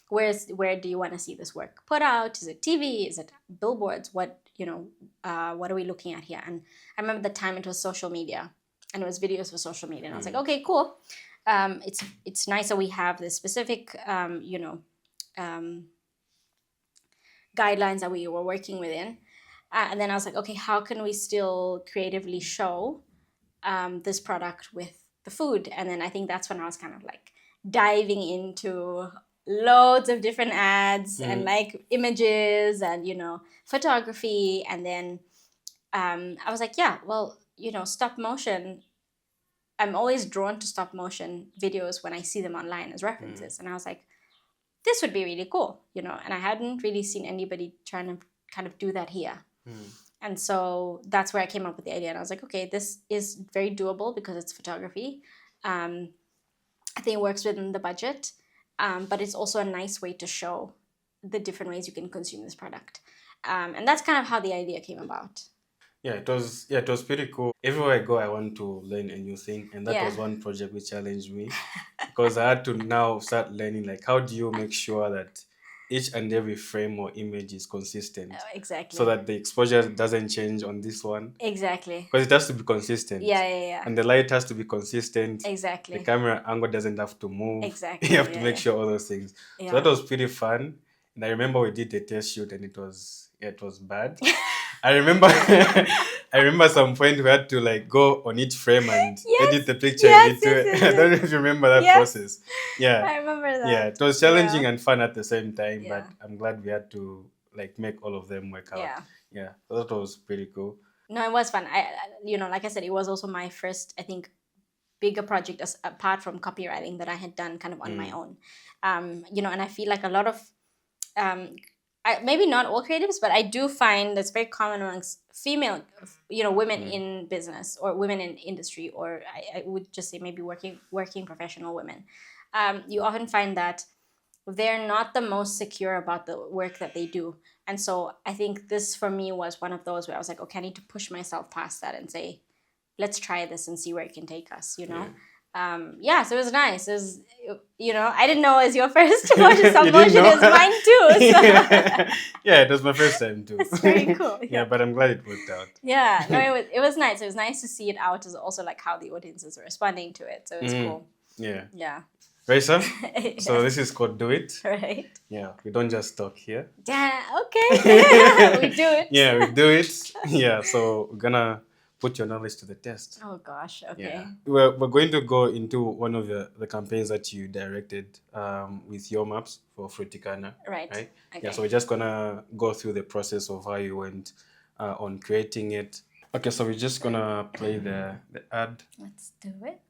Speaker 2: Where do you want to see this work put out? Is it TV? Is it billboards? What are we looking at here? And I remember the time it was social media and it was videos for social media. And I was like, okay, cool. It's nice that we have this specific, guidelines that we were working within. And then I was like, okay, how can we still creatively show this product with the food? And then I think that's when I was kind of like diving into loads of different ads and like images and, photography. And then I was like, yeah, well, stop motion. I'm always drawn to stop motion videos when I see them online as references. And I was like, this would be really cool, and I hadn't really seen anybody trying to kind of do that here. And so that's where I came up with the idea. And I was like, okay, this is very doable because it's photography. I think it works within the budget, but it's also a nice way to show the different ways you can consume this product. And that's kind of how the idea came about.
Speaker 1: Yeah, it was pretty cool. Everywhere I go, I want to learn a new thing. And that was one project which challenged me because I had to now start learning, like, how do you make sure that each and every frame or image is consistent?
Speaker 2: Exactly.
Speaker 1: So that the exposure doesn't change on this one.
Speaker 2: Exactly.
Speaker 1: Because it has to be consistent.
Speaker 2: Yeah.
Speaker 1: And the light has to be consistent.
Speaker 2: Exactly.
Speaker 1: The camera angle doesn't have to move.
Speaker 2: Exactly.
Speaker 1: You have to make sure all those things. Yeah. So that was pretty fun. And I remember we did the test shoot and it was bad. I remember some point we had to like go on each frame and edit the picture into it. I don't know if you remember that process. Yeah.
Speaker 2: I remember that.
Speaker 1: Yeah, it was challenging and fun at the same time, but I'm glad we had to like make all of them work out. Yeah. So that was pretty cool.
Speaker 2: No, it was fun. I like I said, it was also my first, I think, bigger project apart from copywriting that I had done kind of on my own. And I feel like a lot of maybe not all creatives, but I do find that's very common amongst female, women in business or women in industry, or I would just say maybe working professional women. You often find that they're not the most secure about the work that they do. And so I think this for me was one of those where I was like, okay, I need to push myself past that and say, let's try this and see where it can take us, so it was nice. It was, I didn't know it was your first motion. Some motion is mine too. So.
Speaker 1: Yeah, it was my first time too.
Speaker 2: It's very cool.
Speaker 1: Yeah, but I'm glad it worked out.
Speaker 2: Yeah, no, it was nice. It was nice to see it out as also like how the audiences were responding to it. So it was cool.
Speaker 1: Yeah.
Speaker 2: Yeah.
Speaker 1: Raisa, so this is called Do It.
Speaker 2: Right.
Speaker 1: Yeah, we don't just talk here.
Speaker 2: Yeah, okay. We do it.
Speaker 1: Yeah, we do it. Yeah, so we're gonna put your knowledge to the test.
Speaker 2: Oh gosh, okay.
Speaker 1: Yeah. We're going to go into one of the campaigns that you directed with your maps for Fruticana.
Speaker 2: Right.
Speaker 1: Okay.
Speaker 2: Yeah,
Speaker 1: so we're just gonna go through the process of how you went on creating it. Okay, so we're just gonna play the ad.
Speaker 2: Let's do it.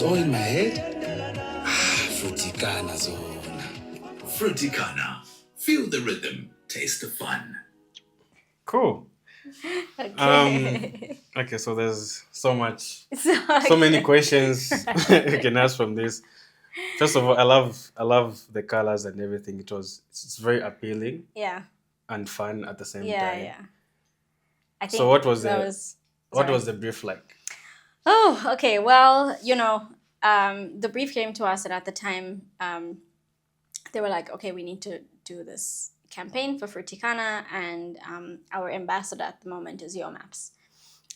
Speaker 3: All in my head. Fruticana zona.
Speaker 4: Fruticana. Feel the rhythm, taste the fun.
Speaker 1: Cool.
Speaker 2: Okay.
Speaker 1: Okay, so there's so many questions you can ask from this. First of all, I love the colors and everything. It's very appealing.
Speaker 2: Yeah.
Speaker 1: And fun at the same time.
Speaker 2: Yeah. I think
Speaker 1: so what was the brief like?
Speaker 2: Oh, okay. Well, the brief came to us, and at the time, they were like, okay, we need to do this campaign for Fruticana, and our ambassador at the moment is Your Maps.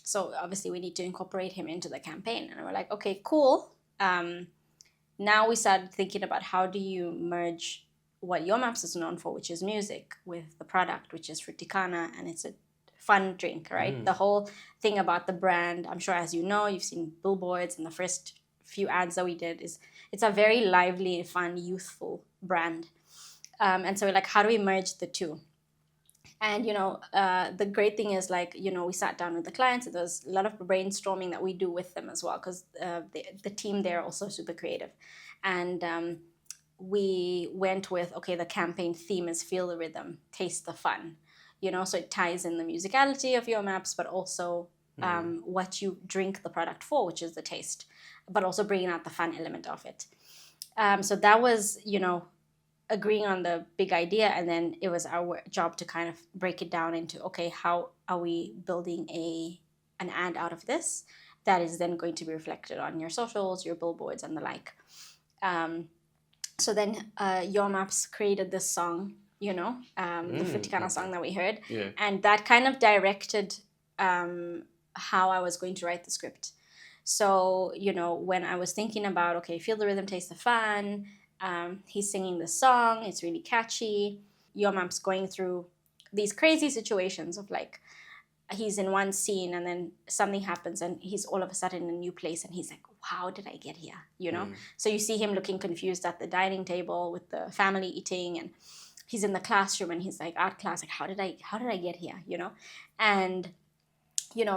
Speaker 2: So obviously we need to incorporate him into the campaign. And we're like, okay, cool. Now we started thinking about how do you merge what Your Maps is known for, which is music, with the product, which is Fruticana, and it's a fun drink, right? The whole thing about the brand, I'm sure as you know, you've seen billboards and the first few ads that we did, is it's a very lively, fun, youthful brand. And so we're like, how do we merge the two? And, the great thing is, like, we sat down with the clients, and there's a lot of brainstorming that we do with them as well, because the team there are also super creative. And we went with, okay, the campaign theme is feel the rhythm, taste the fun. So it ties in the musicality of Your Maps, but also what you drink the product for, which is the taste, but also bringing out the fun element of it. So that was, agreeing on the big idea, and then it was our job to kind of break it down into, okay, how are we building an ad out of this that is then going to be reflected on your socials, your billboards, and the like. So then Your Maps created this song, the Fruticana song that we heard.
Speaker 1: Yeah.
Speaker 2: And that kind of directed how I was going to write the script. So, when I was thinking about, okay, feel the rhythm, taste the fun, he's singing the song, it's really catchy. Your Maps going through these crazy situations of, like, he's in one scene and then something happens and he's all of a sudden in a new place and he's like, how did I get here? So you see him looking confused at the dining table with the family eating, and he's in the classroom and he's like, art class, like, how did I get here? And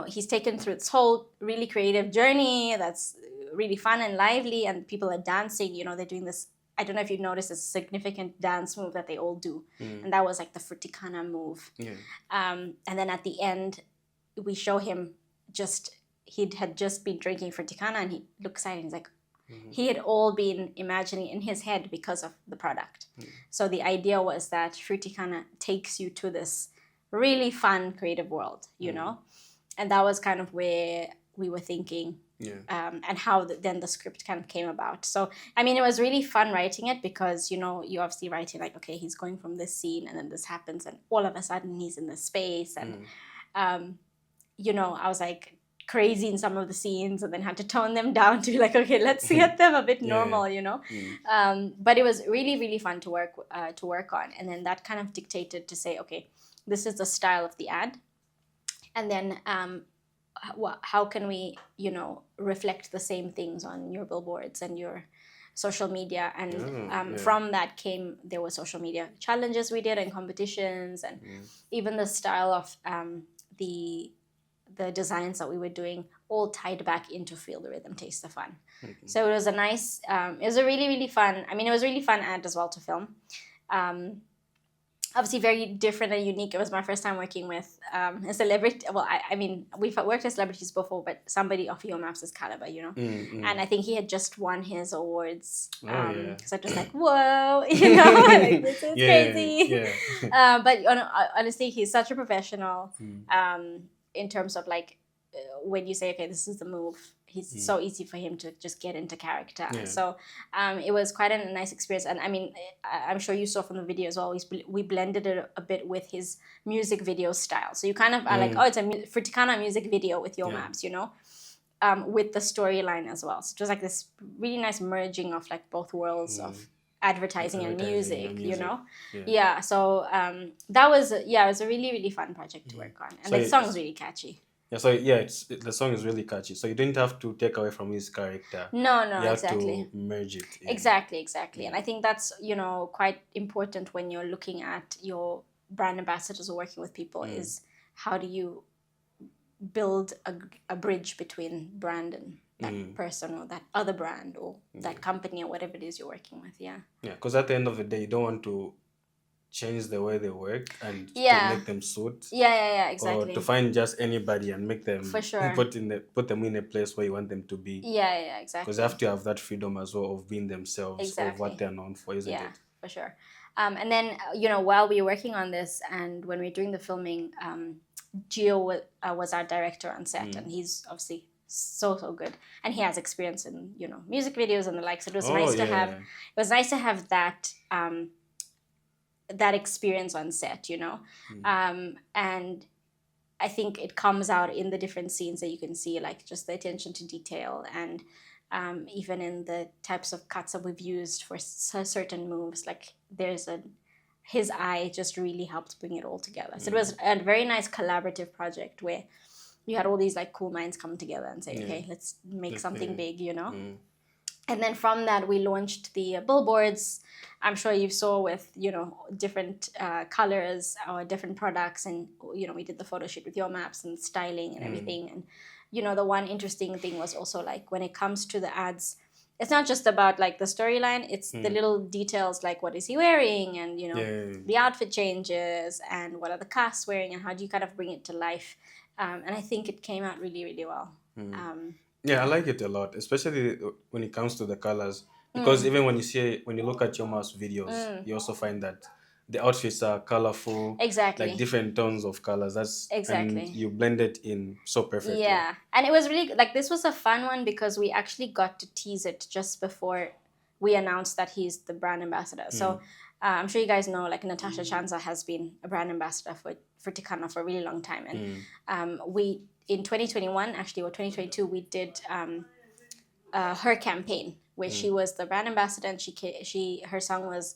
Speaker 2: he's taken through this whole really creative journey that's really fun and lively, and people are dancing. They're doing this, I don't know if you've noticed, this significant dance move that they all do. And that was like the Fruticana move.
Speaker 1: Yeah.
Speaker 2: And then at the end, we show him he had just been drinking Fruticana, and he looks at it and he's like, he had all been imagining in his head because of the product. So the idea was that Fruticana takes you to this really fun, creative world, And that was kind of where we were thinking.
Speaker 1: Yeah.
Speaker 2: And how then the script kind of came about. So, I mean, it was really fun writing it because, you obviously writing like, okay, he's going from this scene and then this happens and all of a sudden he's in this space. And, I was like crazy in some of the scenes and then had to tone them down to be like, okay, let's get them a bit normal, But it was really, really fun to work on. And then that kind of dictated to say, okay, this is the style of the ad. And then how can we, reflect the same things on your billboards and your social media? And from that there were social media challenges we did and competitions, and even the style of the designs that we were doing all tied back into feel the rhythm, taste the fun. So it was it was a really, really fun, it was a really fun ad as well to film. Obviously very different and unique. It was my first time working with a celebrity. Well, we've worked with celebrities before, but somebody of Your Maps' caliber, And I think he had just won his awards. So I was like, whoa, like, this is crazy.
Speaker 1: Yeah.
Speaker 2: But honestly, he's such a professional in terms of, like, when you say, okay, this is the move, it's so easy for him to just get into character.
Speaker 1: Yeah.
Speaker 2: So it was quite a nice experience. And I'm sure you saw from the video as well, we blended it a bit with his music video style. So you kind of are like, oh, it's a Fruticana music video with Your Maps, with the storyline as well. So it was like this really nice merging of like both worlds of advertising and music, you know? Yeah. So that was, it was a really, really fun project to work on. And so the song is really catchy.
Speaker 1: Yeah, so the song is really catchy. So you didn't have to take away from his character.
Speaker 2: No,
Speaker 1: you have
Speaker 2: exactly.
Speaker 1: to merge it. Yeah.
Speaker 2: Exactly. And I think that's, quite important when you're looking at your brand ambassadors or working with people is how do you build a bridge between brand and that person or that other brand or that company or whatever it is you're working with. Yeah,
Speaker 1: because at the end of the day, you don't want to change the way they work and to make them suit.
Speaker 2: Yeah, exactly.
Speaker 1: Or to find just anybody and make them
Speaker 2: for sure
Speaker 1: put them in a place where you want them to be.
Speaker 2: Yeah, exactly.
Speaker 1: Because they have to have that freedom as well of being themselves, of what they're known for, isn't it?
Speaker 2: Yeah, for sure. And then while we were working on this and when we were doing the filming, Gio was our director on set, and he's obviously so good, and he has experience in music videos and the like. So it was nice to have. It was nice to have that that experience on set, and I think it comes out in the different scenes that you can see, like just the attention to detail and even in the types of cuts that we've used for certain moves. Like his eye just really helped bring it all together. So it was a very nice collaborative project where you had all these like cool minds come together and say, okay, let's make something big, And then from that, we launched the billboards. I'm sure you saw with, different colors or different products. And, we did the photo shoot with your maps and styling and everything. And, the one interesting thing was also like when it comes to the ads, it's not just about like the storyline. It's the little details like what is he wearing and, the outfit changes and what are the casts wearing and how do you kind of bring it to life. And I think it came out really, really well.
Speaker 1: Yeah, I like it a lot, especially when it comes to the colors. Because even when you look at your mouse videos, you also find that the outfits are colorful.
Speaker 2: Exactly.
Speaker 1: Like different tones of colors. And you blend it in so perfectly.
Speaker 2: Yeah. And it was really, like, this was a fun one because we actually got to tease it just before we announced that he's the brand ambassador. So I'm sure you guys know, like, Natasha Chanza has been a brand ambassador for Tikana for a really long time. And we, in 2021, actually, or 2022, we did her campaign where she was the brand ambassador and her song was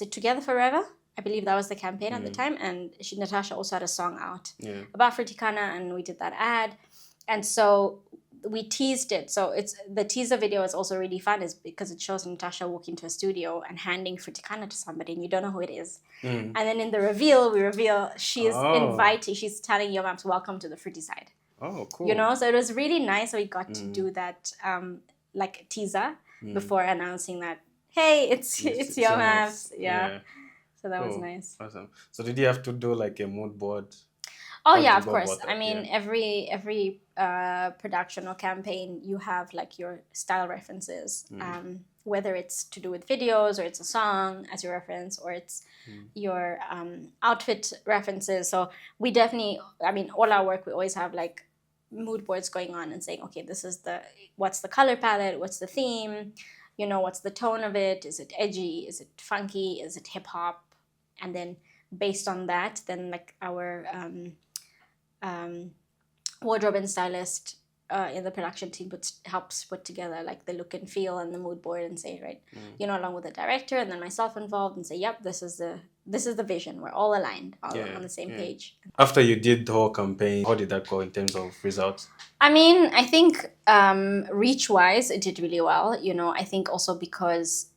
Speaker 2: it Together Forever? I believe that was the campaign at the time. And Natasha also had a song out about Tikana, and we did that ad. And so we teased it. So the teaser video is also really fun is because it shows Natasha walking to a studio and handing Tikana to somebody and you don't know who it is. And then in the reveal, she's inviting, she's telling Your Maps, welcome to the fruity side.
Speaker 1: Oh, cool.
Speaker 2: So it was really nice. So we got to do that like teaser before announcing that, hey, it's Your Maps. Yeah. So that was nice.
Speaker 1: Awesome. So did you have to do like a mood board?
Speaker 2: Oh yeah, of course. I mean, every production or campaign, you have like your style references, whether it's to do with videos or it's a song as your reference or it's your outfit references. So we definitely, I mean, all our work, we always have like mood boards going on and saying, okay, this is what's the color palette, what's the theme, what's the tone of it? Is it edgy? Is it funky? Is it hip hop? And then based on that, then like our wardrobe and stylist in the production team helps put together like the look and feel and the mood board and say, right, along with the director and then myself involved and say, yep, this is the vision. We're all aligned, on the same page.
Speaker 1: After you did the whole campaign, how did that go in terms of results?
Speaker 2: I mean, I think reach-wise, it did really well. I think also because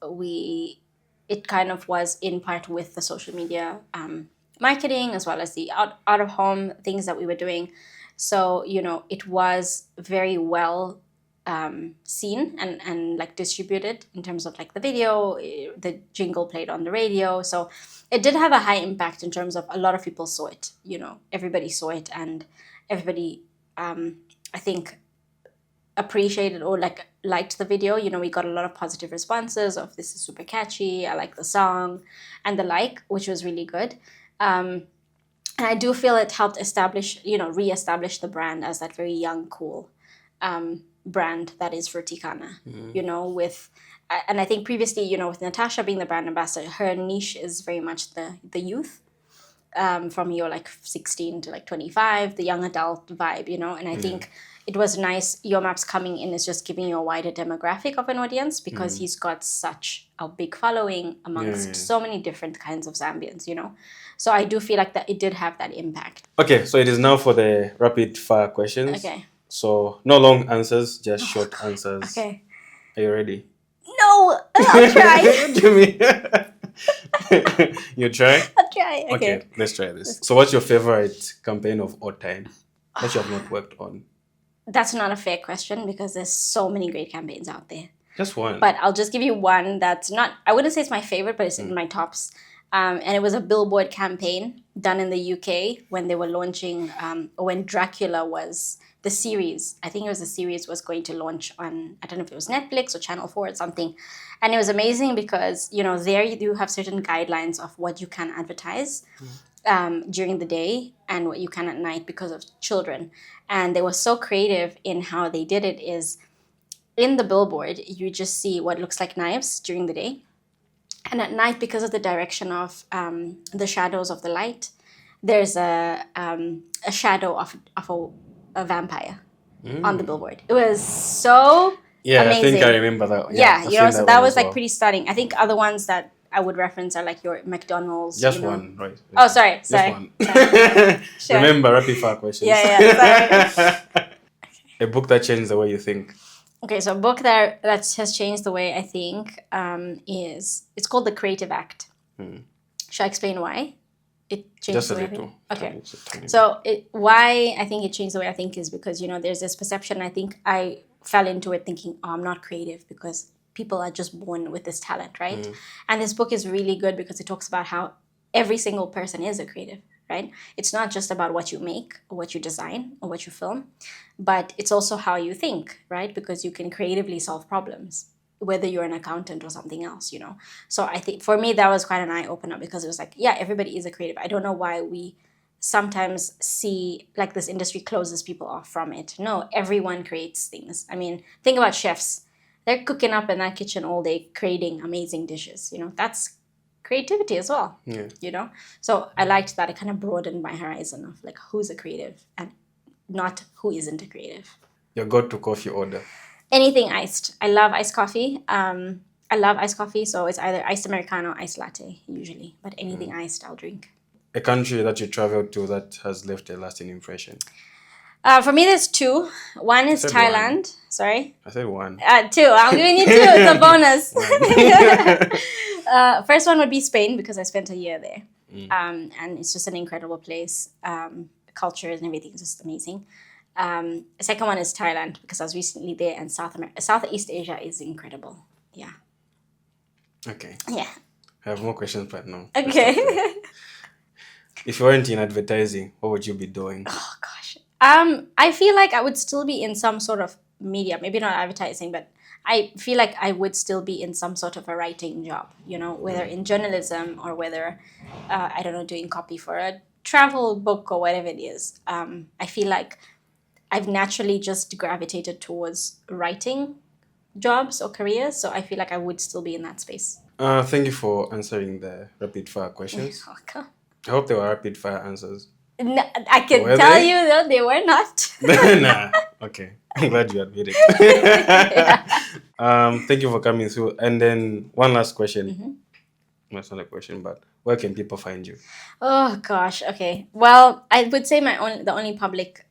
Speaker 2: it kind of was in part with the social media marketing as well as the out-of-home things that we were doing. So, it was very well seen and like distributed in terms of like the video, the jingle played on the radio. So it did have a high impact in terms of a lot of people saw it, everybody saw it and everybody, I think, appreciated or like liked the video. We got a lot of positive responses of this is super catchy, I like the song and the like, which was really good. And I do feel it helped reestablish the brand as that very young, cool brand that is for Tikana, and I think previously, with Natasha being the brand ambassador, her niche is very much the youth, from your like 16 to like 25, the young adult vibe, and I think, it was nice. Your Maps coming in is just giving you a wider demographic of an audience because he's got such a big following amongst so many different kinds of Zambians, you know. So I do feel like that it did have that impact.
Speaker 1: Okay, so it is now for the rapid fire questions.
Speaker 2: Okay.
Speaker 1: So no long answers, just short answers.
Speaker 2: Okay.
Speaker 1: Are you ready?
Speaker 2: No, I'll try.
Speaker 1: Do me. You try?
Speaker 2: I'll try.
Speaker 1: Okay, let's try this. So what's your favorite campaign of all time that you have not worked on?
Speaker 2: That's not a fair question because there's so many great campaigns out there.
Speaker 1: Just one.
Speaker 2: But I'll just give you one that's not, I wouldn't say it's my favorite, but it's in my tops. And it was a billboard campaign done in the UK when they were launching, when Dracula was, the series, I think it was the series was going to launch on, I don't know if it was Netflix or Channel 4 or something. And it was amazing because, you know, there you do have certain guidelines of what you can advertise during the day and what you can at night because of children. And they were so creative in how they did it is in the billboard, you just see what looks like knives during the day. And at night, because of the direction of the shadows of the light, there's a shadow of a vampire on the billboard. It was so amazing.
Speaker 1: I think I remember that.
Speaker 2: Yeah, you know, so that was like pretty stunning. I think other ones that I would reference are like your McDonald's.
Speaker 1: Just one, right?
Speaker 2: Oh, sorry.
Speaker 1: Just one.
Speaker 2: Sure.
Speaker 1: Remember, rapid fire questions.
Speaker 2: Yeah, sorry.
Speaker 1: A book that changed the way you think.
Speaker 2: Okay, so a book that has changed the way I think it's called The Creative Act. Should I explain why it changed
Speaker 1: Just
Speaker 2: the way
Speaker 1: a
Speaker 2: I think?
Speaker 1: little.
Speaker 2: Okay, so why I think it changed the way I think is because, you know, there's this perception. I think I fell into it thinking, oh, I'm not creative because people are just born with this talent, right? And this book is really good because it talks about how every single person is a creative, right? It's not just about what you make or what you design or what you film, but it's also how you think, right? Because you can creatively solve problems, whether you're an accountant or something else, you know? So I think for me, that was quite an eye-opener because it was like, yeah, everybody is a creative. I don't know why we sometimes see like this industry closes people off from it. No, everyone creates things. I mean, think about chefs. They're cooking up in that kitchen all day, creating amazing dishes. You know, that's creativity as well.
Speaker 1: Yeah.
Speaker 2: You know, so I liked that. It kind of broadened my horizon of like who's a creative and not who isn't a creative.
Speaker 1: Your go-to coffee order?
Speaker 2: Anything iced. I love iced coffee. So it's either iced Americano or iced latte usually. But anything iced, I'll drink.
Speaker 1: A country that you traveled to that has left a lasting impression?
Speaker 2: For me, there's two. One is Thailand.
Speaker 1: One.
Speaker 2: Sorry?
Speaker 1: I said one.
Speaker 2: Two. I'm giving you two. It's a bonus. First one would be Spain because I spent a year there. And it's just an incredible place. Cultures and everything is just amazing. The second one is Thailand because I was recently there, and Southeast Asia is incredible. Yeah.
Speaker 1: Okay.
Speaker 2: Yeah.
Speaker 1: I have more questions, but no.
Speaker 2: Okay.
Speaker 1: If you weren't in advertising, what would you be doing?
Speaker 2: Oh, gosh. I feel like I would still be in some sort of media, maybe not advertising, but I feel like I would still be in some sort of a writing job, you know, whether in journalism or whether, I don't know, doing copy for a travel book or whatever it is. I feel like I've naturally just gravitated towards writing jobs or careers, so I feel like I would still be in that space.
Speaker 1: Thank you for answering the rapid fire questions.
Speaker 2: Okay.
Speaker 1: I hope they were rapid fire answers.
Speaker 2: No, I can tell you though they were not.
Speaker 1: Nah. Okay. I'm glad you admit it. Thank you for coming through. And then one last question. That's not a question, but where can people find you?
Speaker 2: Oh gosh. Okay. Well, I would say the only public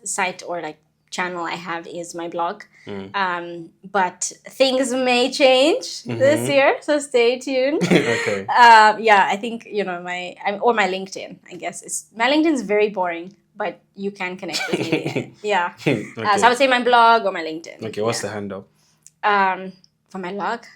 Speaker 2: site or like channel I have is my blog. But things may change this year, so stay tuned.
Speaker 1: Okay.
Speaker 2: Yeah, I think, you know, my LinkedIn, I guess. My LinkedIn is very boring, but you can connect with me there. Yeah.
Speaker 1: Okay.
Speaker 2: So I would say my blog or my LinkedIn.
Speaker 1: Okay, what's the handle?
Speaker 2: For my blog?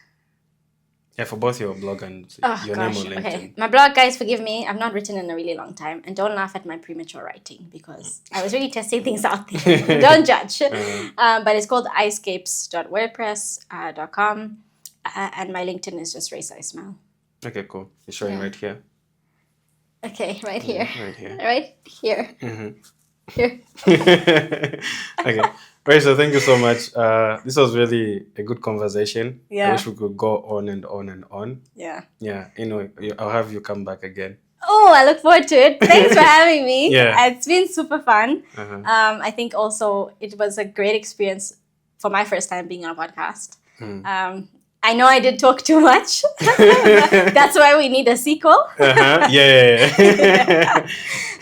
Speaker 1: Yeah, for both your blog and your name on LinkedIn.
Speaker 2: Okay. My blog, guys, forgive me. I've not written in a really long time. And don't laugh at my premature writing because I was really testing things out there. Don't judge. But it's called iscapes.wordpress.com. And my LinkedIn is just Raisa Ismail.
Speaker 1: Okay, cool. It's showing right here.
Speaker 2: Okay, right here.
Speaker 1: Right here.
Speaker 2: Right here. Here.
Speaker 1: Okay. Raisa, thank you so much. This was really a good conversation.
Speaker 2: Yeah.
Speaker 1: I wish we could go on and on and on.
Speaker 2: Yeah.
Speaker 1: Yeah. Anyway, I'll have you come back again.
Speaker 2: Oh, I look forward to it. Thanks for having me.
Speaker 1: Yeah.
Speaker 2: It's been super fun. I think also it was a great experience for my first time being on a podcast. I know I did talk too much. That's why we need a sequel.
Speaker 1: Yeah.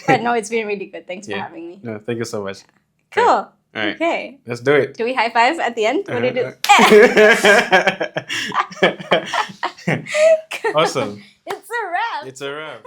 Speaker 2: But no, it's been really good. Thanks for having me.
Speaker 1: No, thank you so much.
Speaker 2: Cool.
Speaker 1: All right.
Speaker 2: Okay.
Speaker 1: Let's do it.
Speaker 2: Do we high five at the end? What do we do?
Speaker 1: Awesome.
Speaker 2: It's a wrap.
Speaker 1: It's a wrap.